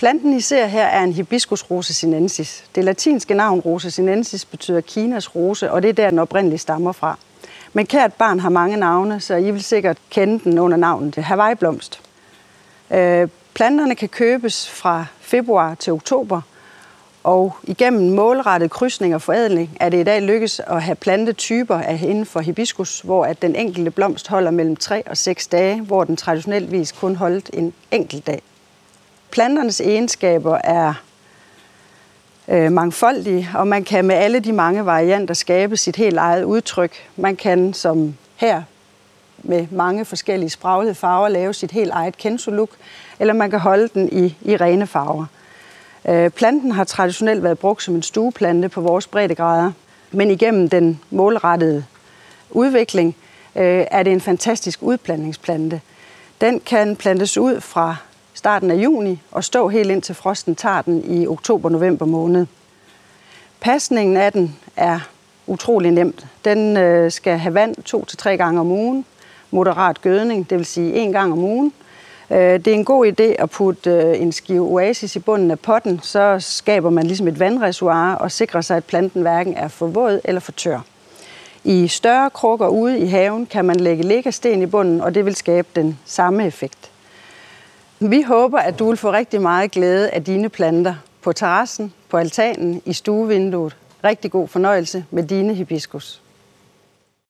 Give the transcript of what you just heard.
Planten, I ser her, er en Hibiscus Rosa sinensis. Det latinske navn Rosa sinensis betyder Kinas rose, og det er der, den oprindeligt stammer fra. Men kært barn har mange navne, så I vil sikkert kende den under navnet Hawaii-blomst. Planterne kan købes fra februar til oktober, og igennem målrettet krydsning og forædling er det i dag lykkes at have plantetyper inden for hibiscus, hvor at den enkelte blomst holder mellem 3 og 6 dage, hvor den traditioneltvis kun holdt en enkelt dag. Planternes egenskaber er mangfoldige, og man kan med alle de mange varianter skabe sit helt eget udtryk. Man kan, som her, med mange forskellige spraglede farver, lave sit helt eget kenzo-look, eller man kan holde den i rene farver. Planten har traditionelt været brugt som en stueplante på vores breddegrader, men igennem den målrettede udvikling er det en fantastisk udplantningsplante. Den kan plantes ud fra starten af juni og stå helt indtil frosten tager den i oktober-november måned. Pasningen af den er utrolig nemt. Den skal have vand 2 til 3 gange om ugen, moderat gødning, det vil sige 1 gang om ugen. Det er en god idé at putte en skive oasis i bunden af potten, så skaber man ligesom et vandreservoir og sikrer sig, at planten hverken er for våd eller for tør. I større krukker ude i haven kan man lægge læggersten i bunden, og det vil skabe den samme effekt. Vi håber, at du vil få rigtig meget glæde af dine planter på terrassen, på altanen, i stuevinduet. Rigtig god fornøjelse med dine hibiscus.